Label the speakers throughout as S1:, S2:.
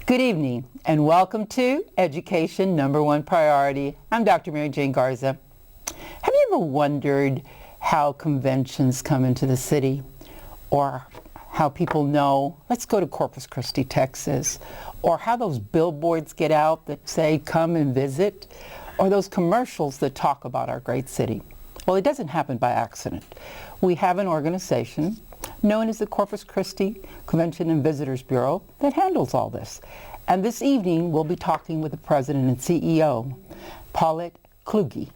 S1: Good evening and welcome to Education Number One Priority. I'm Dr. Mary Jane Garza. Have you ever wondered how conventions come into the city, or how people know, let's go to Corpus Christi, Texas, or how those billboards get out that say come and visit, or those commercials that talk about our great city? Well, it doesn't happen by accident. We have an organization known as the Corpus Christi Convention and Visitors Bureau that handles all this. And this evening we'll be talking with the President and CEO, Paulette Kluge.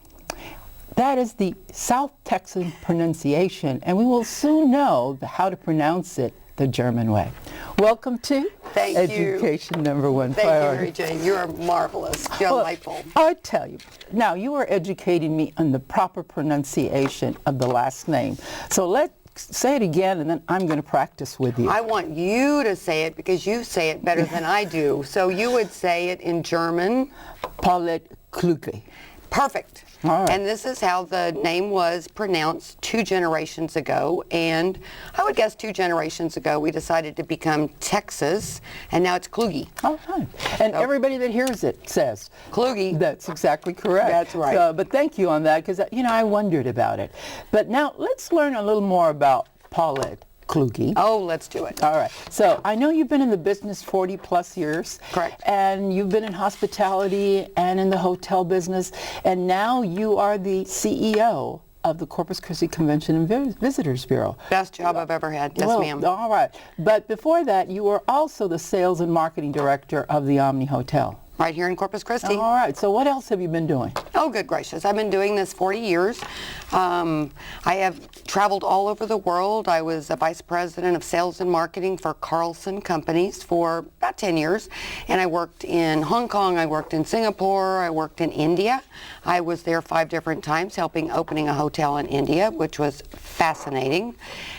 S1: That is the South Texan pronunciation, and we will soon know how to pronounce it the German way. Welcome to Education Number One Priority.
S2: Thank you, Mary Jane. You're marvelous, delightful.
S1: I tell you, now you are educating me on the proper pronunciation of the last name. So let's say it again, and then I'm going to practice with you.
S2: I want you to say it because you say it better than I do. So you would say it in German.
S1: Paulette Kluge.
S2: Perfect.
S1: All right.
S2: And this is how the name was pronounced 2 generations ago. And I would guess 2 generations ago we decided to become Texas, and now it's Kluge.
S1: Oh, fine. And everybody that hears it says
S2: Kluge.
S1: That's exactly correct.
S2: That's right.
S1: But thank you on that, because I wondered about it. But now let's learn a little more about Paulette Kluge.
S2: Oh, let's do it.
S1: All right. So I know you've been in the business 40 plus years.
S2: Correct.
S1: And you've been in hospitality and in the hotel business. And now you are the CEO of the Corpus Christi Convention and Visitors Bureau.
S2: Best job I've ever had. Yes, ma'am.
S1: All right. But before that, you were also the sales and marketing director of the Omni Hotel.
S2: Right here in Corpus Christi.
S1: All right. So what else have you been doing?
S2: Oh, good gracious. I've been doing this 40 years. I have traveled all over the world. I was a vice president of sales and marketing for Carlson Companies for about 10 years. And I worked in Hong Kong. I worked in Singapore. I worked in India. I was there 5 different times helping opening a hotel in India, which was fascinating.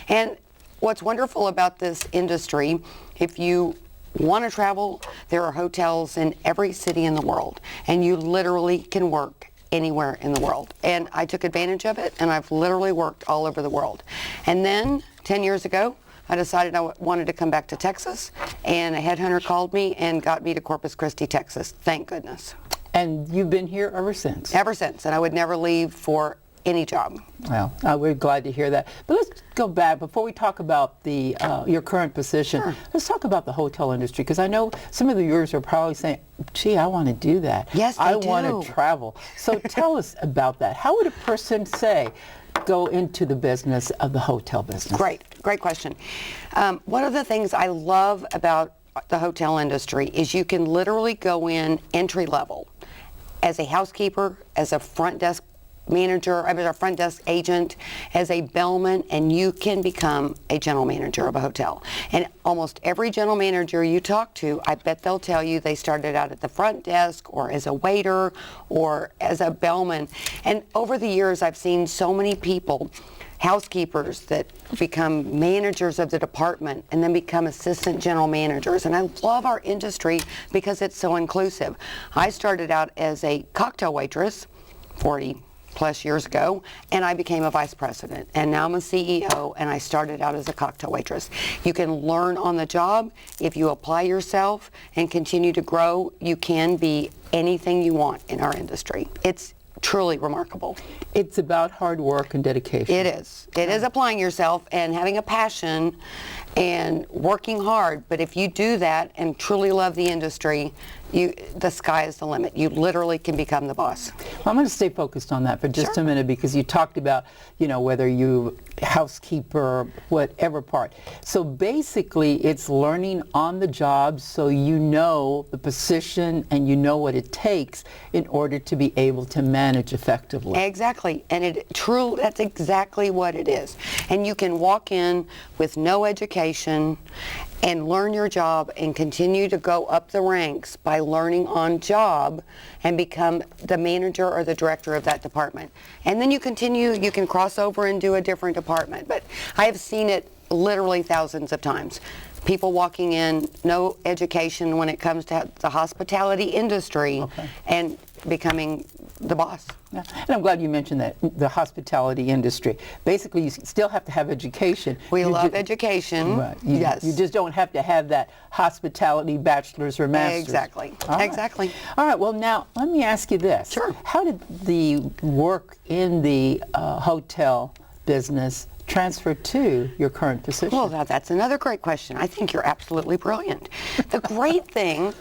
S2: And what's wonderful about this industry, if you want to travel, there are hotels in every city in the world, and you literally can work anywhere in the world. And I took advantage of it, and I've literally worked all over the world. And then 10 years ago, I decided I wanted to come back to Texas, and a headhunter called me and got me to Corpus Christi, Texas. Thank goodness.
S1: And you've been here ever since?
S2: Ever since, and I would never leave for any job.
S1: Well, we're glad to hear that. But let's go back, before we talk about the your current position,
S2: Sure.
S1: Let's talk about the hotel industry, because I know some of the viewers are probably saying, gee, I want to do that.
S2: Yes, they
S1: I
S2: do.
S1: want to travel. So tell us about that. How would a person, say, go into the business of the hotel business?
S2: Great question. One of the things I love about the hotel industry is you can literally go in entry level as a housekeeper, as a front desk manager, I mean a front desk agent, as a bellman, and you can become a general manager of a hotel. And almost every general manager you talk to, I bet they'll tell you they started out at the front desk or as a waiter or as a bellman. And over the years I've seen so many people, housekeepers, that become managers of the department and then become assistant general managers. And I love our industry because it's so inclusive. I started out as a cocktail waitress 40 plus years ago, and I became a vice president, and now I'm a CEO, and I started out as a cocktail waitress. You can learn on the job. If you apply yourself and continue to grow, you can be anything you want in our industry. It's truly remarkable.
S1: It's about hard work and dedication.
S2: It is. It is applying yourself and having a passion and working hard. But if you do that and truly love the industry, the sky is the limit. You literally can become the boss.
S1: Well, I'm going to stay focused on that for just a minute, because you talked about, whether you housekeeper, whatever part. So basically, it's learning on the job, so you know the position and you know what it takes in order to be able to manage effectively.
S2: Exactly, and that's exactly what it is. And you can walk in with no education and learn your job and continue to go up the ranks by learning on job and become the manager or the director of that department. And then you can cross over and do a different department. But I have seen it literally thousands of times. People walking in, no education when it comes to the hospitality industry, and becoming the boss.
S1: Yeah. And I'm glad you mentioned that, the hospitality industry. Basically, you still have to have education.
S2: We love education.
S1: Right.
S2: Yes.
S1: You just don't have to have that hospitality bachelor's or master's.
S2: Exactly. Exactly.
S1: All right. Well, now, let me ask you this.
S2: Sure.
S1: How did the work in the hotel business transfer to your current position?
S2: Well, now that's another great question. I think you're absolutely brilliant. The great thing,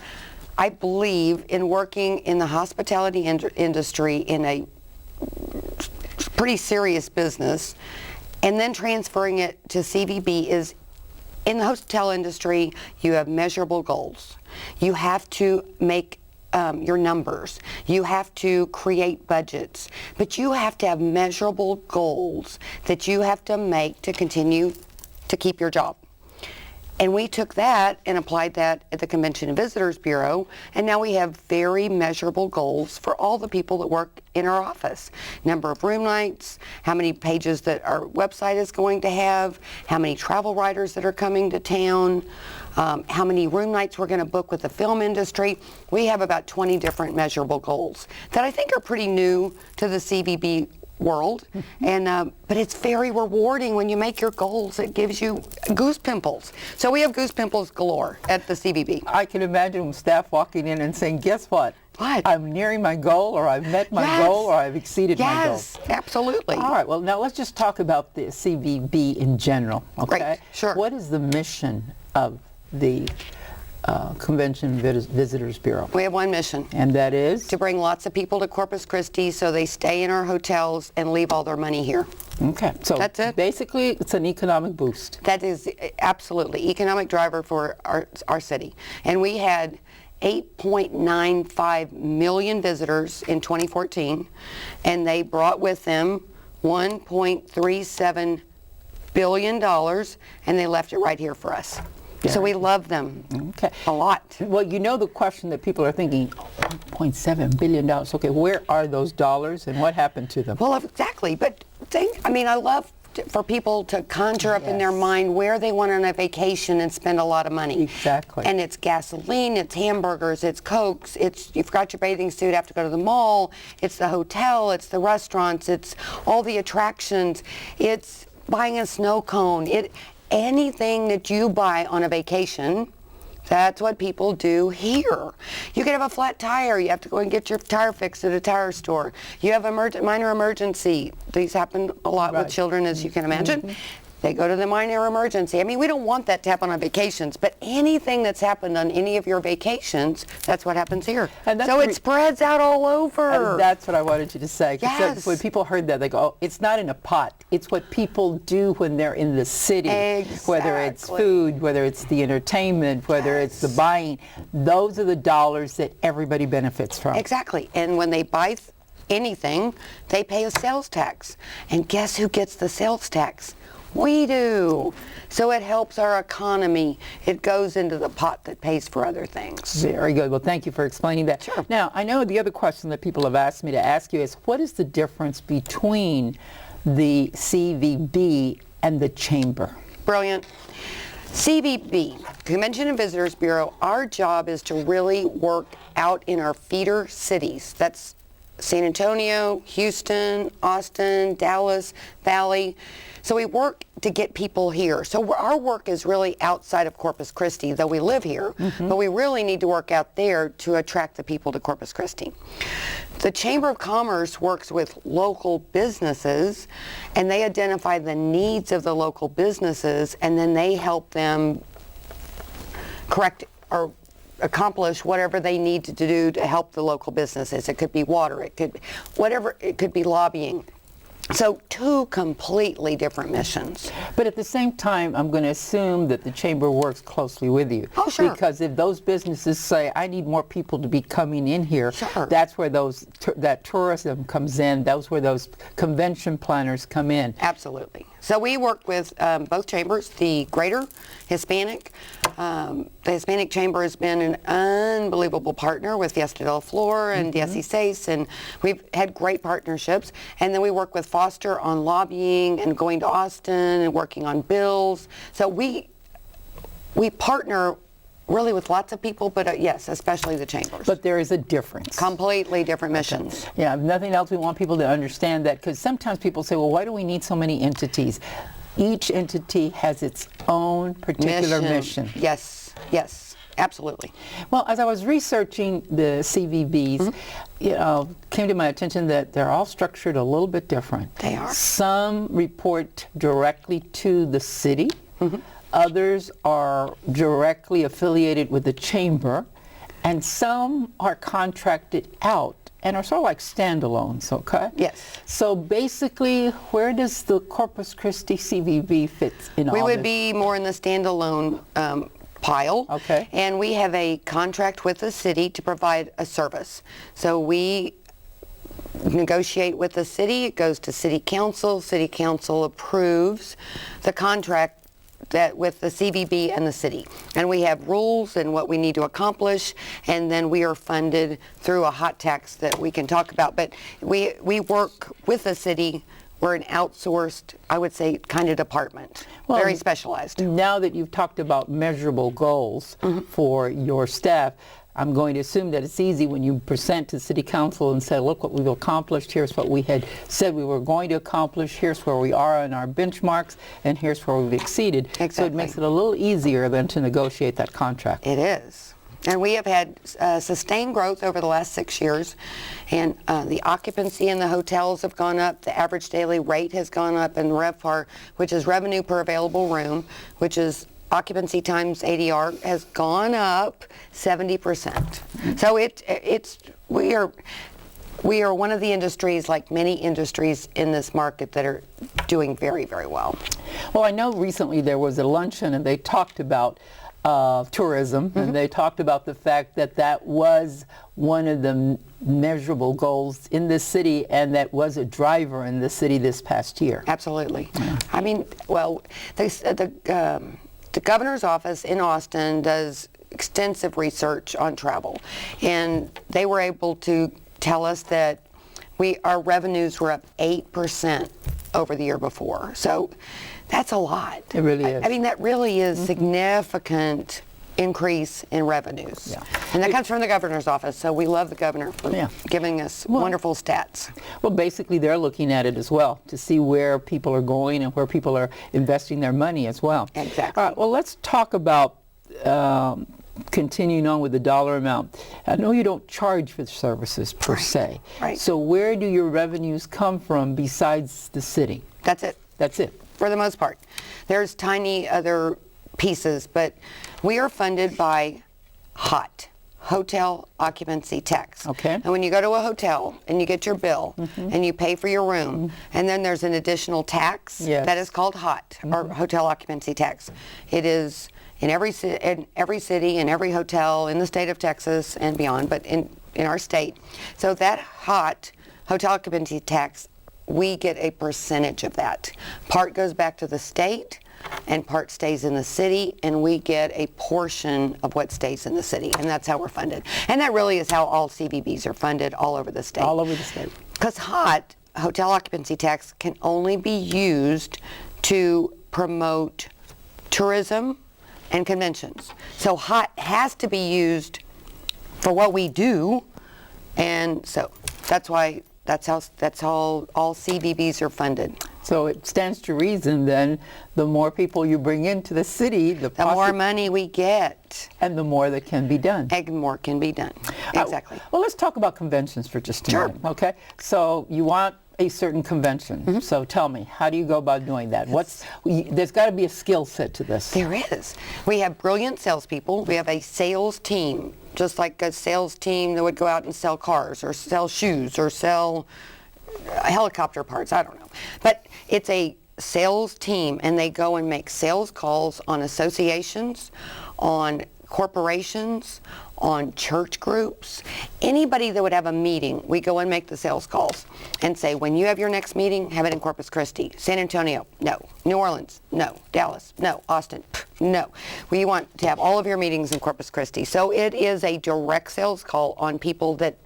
S2: I believe, in working in the hospitality industry in a pretty serious business and then transferring it to CVB is, in the hotel industry, you have measurable goals. You have to make your numbers. You have to create budgets, but you have to have measurable goals that you have to make to continue to keep your job. And we took that and applied that at the Convention and Visitors Bureau, and now we have very measurable goals for all the people that work in our office. Number of room nights, how many pages that our website is going to have, how many travel writers that are coming to town, how many room nights we're going to book with the film industry. We have about 20 different measurable goals that I think are pretty new to the CVB world, and but it's very rewarding when you make your goals. It gives you goose pimples. So we have goose pimples galore at the CVB.
S1: I can imagine staff walking in and saying, guess what?
S2: What?
S1: I'm nearing my goal, or I've met my goal, or I've exceeded my goal.
S2: Yes, absolutely.
S1: All right, well, now let's just talk about the CVB in general, okay?
S2: Great, sure.
S1: What is the mission of the Convention Visitors Bureau?
S2: We have one mission.
S1: And that is?
S2: To bring lots of people to Corpus Christi so they stay in our hotels and leave all their money here.
S1: Okay, so
S2: that's it.
S1: Basically, it's an economic boost.
S2: That is absolutely economic driver for our city. And we had 8.95 million visitors in 2014, and they brought with them $1.37 billion, and they left it right here for us. Yeah. So we love them a lot.
S1: Well, the question that people are thinking, $1.7 billion. Okay, where are those dollars and what happened to them?
S2: Well, exactly. But I love for people to conjure up in their mind where they want on a vacation and spend a lot of money.
S1: Exactly.
S2: And it's gasoline, it's hamburgers, it's Cokes, it's you forgot your bathing suit, have to go to the mall, it's the hotel, it's the restaurants, it's all the attractions, it's buying a snow cone. Anything that you buy on a vacation, that's what people do here. You could have a flat tire. You have to go and get your tire fixed at a tire store. You have a minor emergency. These happen a lot with children, as you can imagine. They go to the minor emergency. We don't want that to happen on vacations, but anything that's happened on any of your vacations, that's what happens here. And so it spreads out all over.
S1: That's what I wanted you to say.
S2: Yes.
S1: So when people heard that, they go, oh, it's not in a pot. It's what people do when they're in the city.
S2: Exactly.
S1: Whether it's food, whether it's the entertainment, whether it's the buying. Those are the dollars that everybody benefits from.
S2: Exactly. And when they buy anything, they pay a sales tax. And guess who gets the sales tax? We do. So it helps our economy. It goes into the pot that pays for other things.
S1: Very good. Well, thank you for explaining that.
S2: Sure.
S1: Now, I know the other question that people have asked me to ask you is, what is the difference between the CVB and the Chamber?
S2: Brilliant. CVB, Convention and Visitors Bureau, our job is to really work out in our feeder cities. That's San Antonio, Houston, Austin, Dallas, Valley. So we work to get people here. So our work is really outside of Corpus Christi, though we live here, but we really need to work out there to attract the people to Corpus Christi. The Chamber of Commerce works with local businesses, and they identify the needs of the local businesses, and then they help them correct or accomplish whatever they need to do to help the local businesses. It could be water, it could whatever, it could be lobbying. So two completely different missions.
S1: But at the same time, I'm going to assume that the chamber works closely with you.
S2: Oh, sure.
S1: Because if those businesses say, I need more people to be coming in here,
S2: sure.
S1: That's where that tourism comes in. That's where those convention planners come in.
S2: Absolutely. So we work with both chambers, the Greater Hispanic. The Hispanic Chamber has been an unbelievable partner with Fiesta del Flor and Dieciséis, and we've had great partnerships. And then we work with Foster on lobbying and going to Austin and working on bills. So we partner really with lots of people, but yes, especially the chambers.
S1: But there is a difference.
S2: Completely different missions.
S1: Yeah, if nothing else, we want people to understand that, because sometimes people say, well, why do we need so many entities? Each entity has its own particular mission.
S2: Yes, yes, absolutely.
S1: Well, as I was researching the CVBs, came to my attention that they're all structured a little bit different.
S2: They are.
S1: Some report directly to the city. Others are directly affiliated with the chamber, and some are contracted out and are sort of like standalones, okay?
S2: Yes.
S1: So basically, where does the Corpus Christi CVB fit in all this?
S2: We would be more in the standalone pile.
S1: Okay.
S2: And we have a contract with the city to provide a service. So we negotiate with the city, it goes to city council approves the contract that with the CVB and the city. And we have rules and what we need to accomplish, and then we are funded through a hot tax that we can talk about. But we work with the city. We're an outsourced, I would say, kind of department, very specialized.
S1: Now that you've talked about measurable goals for your staff, I'm going to assume that it's easy when you present to City Council and say, look what we've accomplished, here's what we had said we were going to accomplish, here's where we are in our benchmarks, and here's where we've exceeded.
S2: Exactly.
S1: So it makes it a little easier than to negotiate that contract.
S2: It is. And we have had sustained growth over the last 6 years, and the occupancy in the hotels have gone up, the average daily rate has gone up, and RevPAR, which is revenue per available room, which is occupancy times ADR, has gone up 70%. So we are one of the industries, like many industries in this market, that are doing very, very well.
S1: Well, I know recently there was a luncheon and they talked about tourism, and they talked about the fact that that was one of the measurable goals in the city, and that was a driver in the city this past year.
S2: Absolutely. I mean, well, the governor's office in Austin does extensive research on travel, and they were able to tell us that our revenues were up 8% over the year before. So that's a lot.
S1: It really is.
S2: I mean, that really is significant increase in revenues.
S1: Yeah.
S2: And that comes from the governor's office, so we love the governor for giving us wonderful stats.
S1: Well, basically they're looking at it as well to see where people are going and where people are investing their money as well.
S2: Exactly.
S1: All right, well, let's talk about continuing on with the dollar amount. I know you don't charge for services per se.
S2: Right.
S1: So where do your revenues come from besides the city?
S2: That's it.
S1: That's it.
S2: For the most part. There's tiny other pieces, but we are funded by HOT, Hotel Occupancy Tax.
S1: Okay.
S2: And when you go to a hotel and you get your bill and you pay for your room, and then there's an additional tax that is called HOT, or Hotel Occupancy Tax. It is in every city, in every hotel in the state of Texas and beyond, but in our state. So that HOT, Hotel Occupancy Tax, we get a percentage of that. Part goes back to the state, and part stays in the city, and we get a portion of what stays in the city, and that's how we're funded. And that really is how all CVBs are funded all over the state.
S1: All over the state.
S2: Because HOT, Hotel Occupancy Tax, can only be used to promote tourism and conventions. So HOT has to be used for what we do, and so that's how all CVBs are funded.
S1: So it stands to reason then, the more people you bring into the city, the
S2: more money we get.
S1: And the more that can be done.
S2: And more can be done. Exactly.
S1: Well, let's talk about conventions for just a minute, okay? So you want a certain convention. So tell me, how do you go about doing that? There's got to be a skill set to this.
S2: There is. We have brilliant salespeople. We have a sales team, just like a sales team that would go out and sell cars or sell shoes or sell helicopter parts. I don't know. But it's a sales team, and they go and make sales calls on associations, on corporations, on church groups, anybody that would have a meeting. We go and make the sales calls and say, when you have your next meeting, have it in Corpus Christi. San Antonio, no. New Orleans, no. Dallas, no. Austin, no. We want to have all of your meetings in Corpus Christi. So it is a direct sales call on people that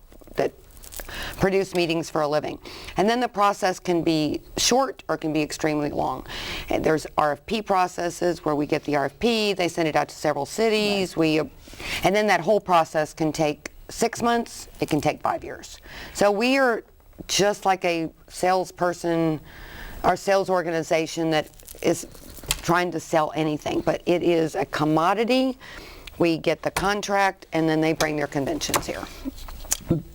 S2: produce meetings for a living. And then the process can be short or can be extremely long. And there's RFP processes where we get the RFP, they send it out to several cities, and then that whole process can take 6 months, it can take 5 years. So we are just like a salesperson, our sales organization that is trying to sell anything, but it is a commodity. We get the contract and then they bring their conventions here.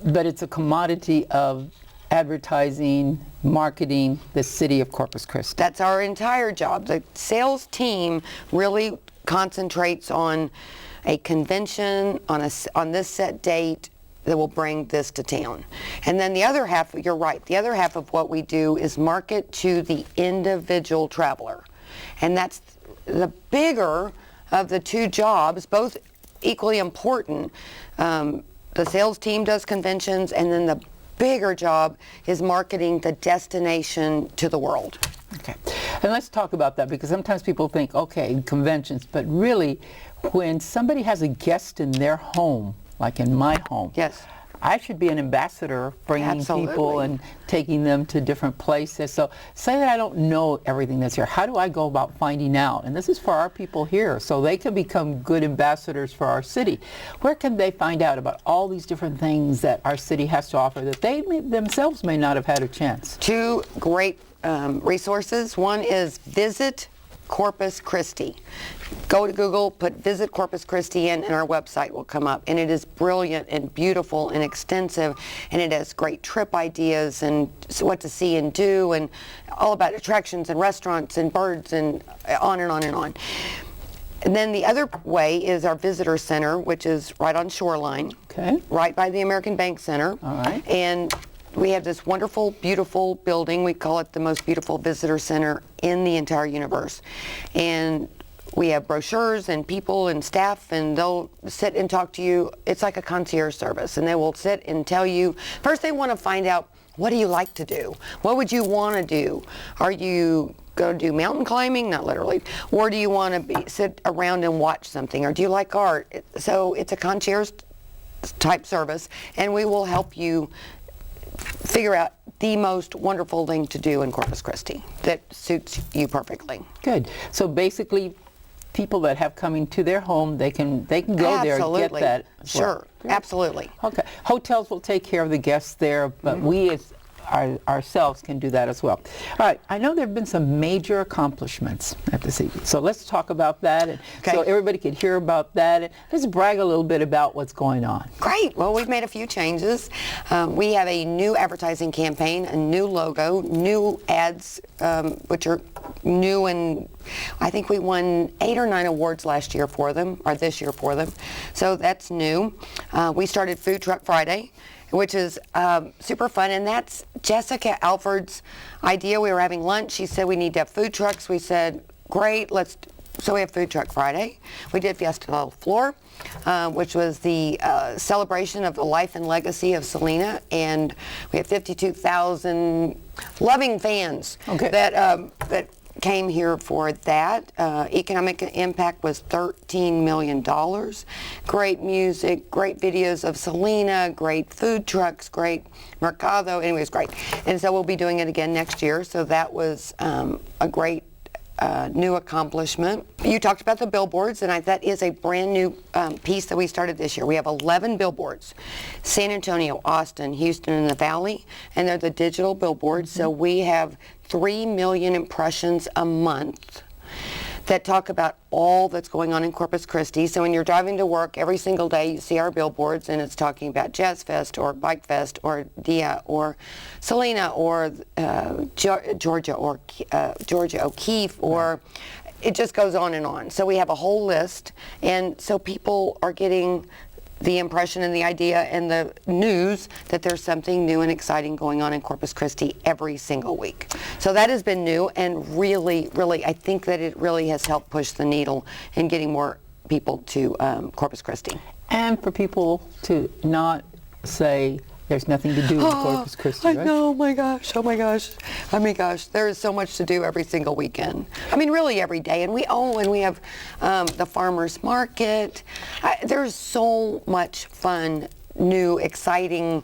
S1: But it's a commodity of advertising, marketing the city of Corpus Christi.
S2: That's our entire job. The sales team really concentrates on a convention on this set date that will bring this to town. And then the other half, you're right, the other half of what we do is market to the individual traveler. And that's the bigger of the two jobs, both equally important. The sales team does conventions, and then the bigger job is marketing the destination to the world.
S1: Okay. And let's talk about that, because sometimes people think, okay, conventions, but really when somebody has a guest in their home, like in my home,
S2: yes,
S1: I should be an ambassador, bringing people and taking them to different places. So say that I don't know everything that's here. How do I go about finding out? And this is for our people here, so they can become good ambassadors for our city. Where can they find out about all these different things that our city has to offer that they themselves may not have had a chance?
S2: Two great resources. One is Visit Corpus Christi. Go to Google, put Visit Corpus Christi in, and our website will come up. And it is brilliant and beautiful and extensive, and it has great trip ideas and what to see and do, and all about attractions and restaurants and birds and on and on and on. And then the other way is our visitor center, which is right on Shoreline, right by the American Bank Center.
S1: All right.
S2: And we have this wonderful, beautiful building. We call it the most beautiful visitor center in the entire universe. And we have brochures and people and staff, and they'll sit and talk to you. It's like a concierge service, and they will sit and tell you. First, they want to find out, what do you like to do? What would you want to do? Are you going to do mountain climbing? Not literally. Or do you want to sit around and watch something? Or do you like art? So it's a concierge type service, and we will help you figure out the most wonderful thing to do in Corpus Christi that suits you perfectly.
S1: Good. So basically, people that have coming to their home, they can go there and get that.
S2: Sure, absolutely.
S1: Okay. Hotels will take care of the guests there, but we as ourselves can do that as well. All right. I know there have been some major accomplishments at the city, so let's talk about that, and so everybody can hear about that. And let's brag a little bit about what's going on.
S2: Great. Well, we've made a few changes. We have a new advertising campaign, a new logo, new ads, which are new, and I think we won 8 or 9 awards last year for them, or this year for them. So that's new. We started Food Truck Friday, which is super fun, and that's Jessica Alford's idea. We were having lunch. She said we need to have food trucks. We said, great, so we have Food Truck Friday. We did Fiesta del Flor, which was the celebration of the life and legacy of Selena, and we had 52,000 loving fans that came here for that. Economic impact was $13 million. Great music, great videos of Selena, great food trucks, great mercado. Anyway, it was great. And so we'll be doing it again next year. So that was a great new accomplishment. You talked about the billboards, and that is a brand new piece that we started this year. We have 11 billboards. San Antonio, Austin, Houston, and the Valley, and they're the digital billboards. So we have 3 million impressions a month that talk about all that's going on in Corpus Christi. So when you're driving to work every single day, you see our billboards, and it's talking about Jazz Fest or Bike Fest or Dia or Selena or Georgia O'Keeffe, or it just goes on and on. So we have a whole list, and so people are getting the impression and the idea and the news that there's something new and exciting going on in Corpus Christi every single week. So that has been new, and really, I think that it really has helped push the needle in getting more people to Corpus Christi.
S1: And for people to not say there's nothing to do with Corpus Christi, right?
S2: I know, oh my gosh, there is so much to do every single weekend. I mean, really every day. And we have the farmers market. There's so much fun, new, exciting,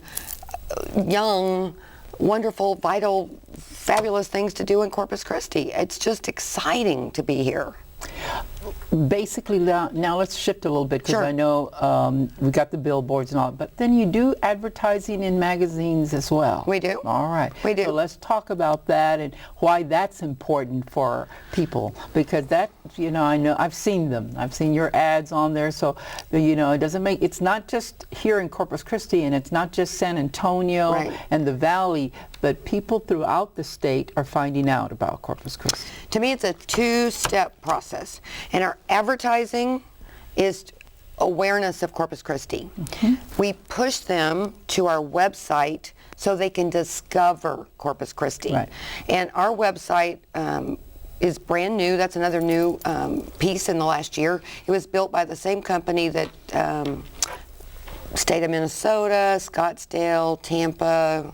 S2: young, wonderful, vital, fabulous things to do in Corpus Christi. It's just exciting to be here.
S1: Basically, now let's shift a little bit, because
S2: Sure.
S1: I know we got the billboards and all, but then you do advertising in magazines as well.
S2: We do.
S1: All right.
S2: We do.
S1: So let's talk about that and why that's important for people, because that, I know I've seen them. I've seen your ads on there, so it doesn't make, it's not just here in Corpus Christi, and it's not just San Antonio
S2: Right.
S1: and the Valley, but people throughout the state are finding out about Corpus Christi.
S2: To me, it's a two-step process. And our advertising is awareness of Corpus Christi. We push them to our website so they can discover Corpus Christi.
S1: Right.
S2: And our website is brand new. That's another new piece in the last year. It was built by the same company that state of Minnesota, Scottsdale, Tampa,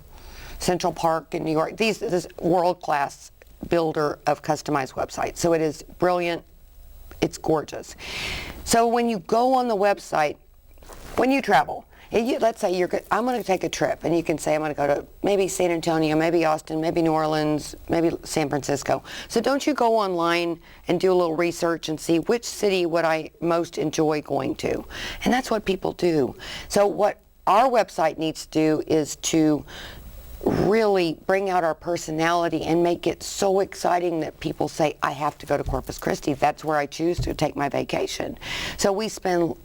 S2: Central Park in New York. This world-class builder of customized websites. So it is brilliant. It's gorgeous. So when you go on the website, when you travel, let's say I'm going to take a trip, and you can say I'm going to go to maybe San Antonio, maybe Austin, maybe New Orleans, maybe San Francisco. So don't you go online and do a little research and see which city would I most enjoy going to? And that's what people do. So what our website needs to do is to really bring out our personality and make it so exciting that people say, I have to go to Corpus Christi. That's where I choose to take my vacation. So we spend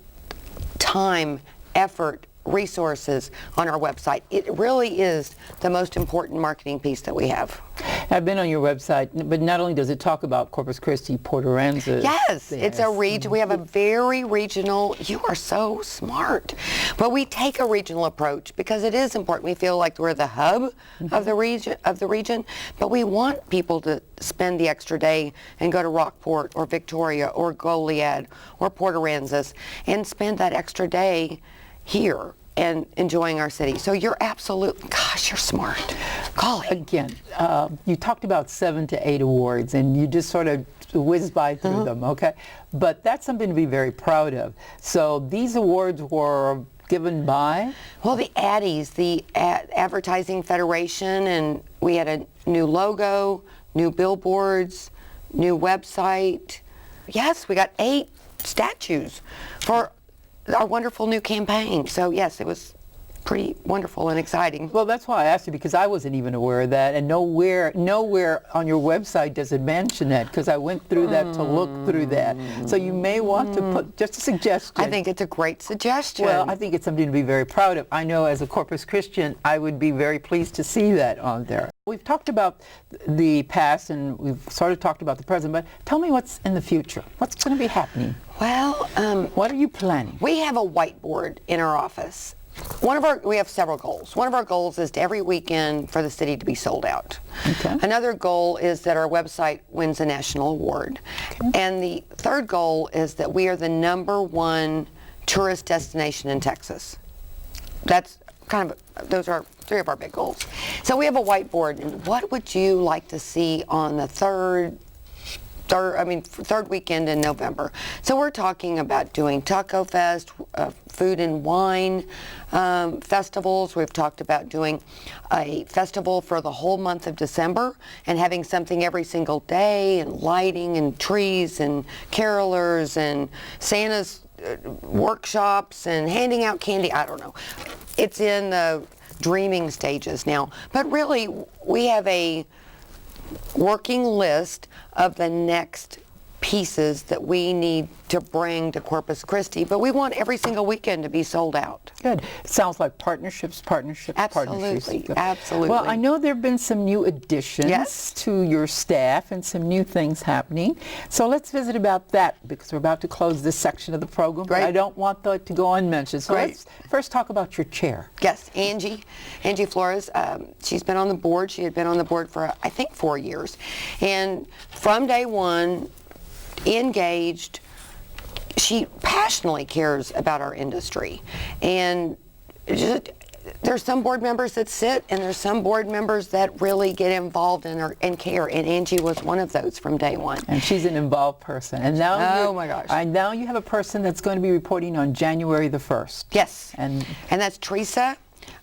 S2: time, effort, resources on our website. It really is the most important marketing piece that we have.
S1: I've been on your website, but not only does it talk about Corpus Christi, Port Aransas.
S2: Yes, it's a region. We have a very regional. You are so smart. But we take a regional approach because it is important. We feel like we're the hub of the region, but we want people to spend the extra day and go to Rockport or Victoria or Goliad or Port Aransas and spend that extra day here and enjoying our city. So you're gosh, you're smart. Golly.
S1: Again, you talked about 7 to 8 awards, and you just sort of whizzed by through them, okay? But that's something to be very proud of. So these awards were given by?
S2: Well, the Addies, the Advertising Federation, and we had a new logo, new billboards, new website. Yes, we got 8 statues for our wonderful new campaign. So yes, it was pretty wonderful and exciting.
S1: Well, that's why I asked you, because I wasn't even aware of that, and nowhere on your website does it mention that, because I went through that to look through that. So you may want to put just a suggestion.
S2: I think it's a great suggestion.
S1: Well, I think it's something to be very proud of. I know as a Corpus Christian, I would be very pleased to see that on there. We've talked about the past, and we've sort of talked about the present, but tell me what's in the future. What's going to be happening?
S2: Well,
S1: what are you planning?
S2: We have a whiteboard in our office. We have several goals. One of our goals is to every weekend for the city to be sold out.
S1: Okay.
S2: Another goal is that our website wins a national award. Okay. And the third goal is that we are the #1 tourist destination in Texas. Those are 3 of our big goals. So we have a whiteboard, and what would you like to see on the third weekend in November? So we're talking about doing Taco Fest, food and wine festivals. We've talked about doing a festival for the whole month of December and having something every single day, and lighting and trees and carolers and Santa's workshops and handing out candy. I don't know. It's in the dreaming stages now. But really, we have a working list of the next pieces that we need to bring to Corpus Christi, but we want every single weekend to be sold out.
S1: Good. It sounds like partnerships.
S2: Absolutely,
S1: Good.
S2: absolutely.
S1: Well, I know there have been some new additions to your staff and some new things happening. So let's visit about that because we're about to close this section of the program.
S2: Great.
S1: But I don't want that to go unmentioned. So
S2: Great.
S1: let's first talk about your chair.
S2: Yes, Angie Flores. She's been on the board. She had been on the board for, I think, 4 years. And from day one, engaged, she passionately cares about our industry. And there's some board members that sit, and there's some board members that really get involved and care. And Angie was one of those from day one.
S1: And she's an involved person. And now,
S2: oh my gosh!
S1: Now you have a person that's going to be reporting on January the 1st.
S2: Yes. And that's Teresa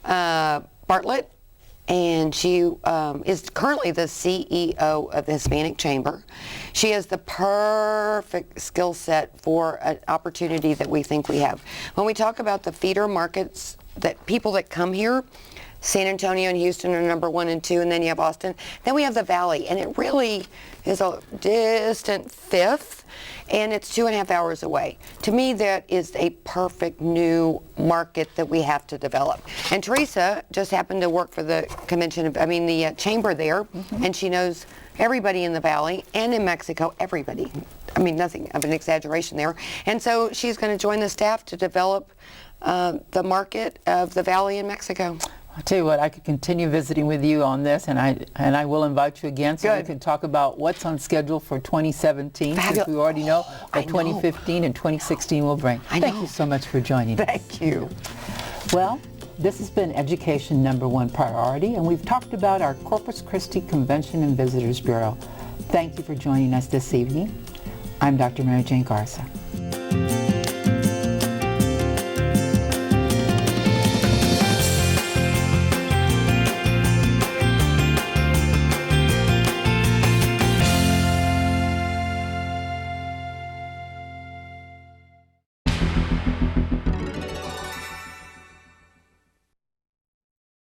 S2: Bartlett. And she is currently the CEO of the Hispanic Chamber. She has the perfect skill set for an opportunity that we think we have. When we talk about the feeder markets, that people that come here, San Antonio and Houston are number 1 and 2, and then you have Austin. Then we have the Valley, and it really is a distant 5th, and it's 2.5 hours away. To me, that is a perfect new market that we have to develop. And Teresa just happened to work for the the chamber there, and she knows everybody in the Valley and in Mexico, everybody. I mean, nothing of an exaggeration there. And so she's going to join the staff to develop the market of the Valley in Mexico.
S1: I'll tell you what, I could continue visiting with you on this, and I will invite you again so we can talk about what's on schedule for 2017, since we already know what 2015 and 2016 will bring. Thank you so much for joining us.
S2: Thank you.
S1: Well, this has been Education #1 Priority, and we've talked about our Corpus Christi Convention and Visitors Bureau. Thank you for joining us this evening. I'm Dr. Mary Jane Garza.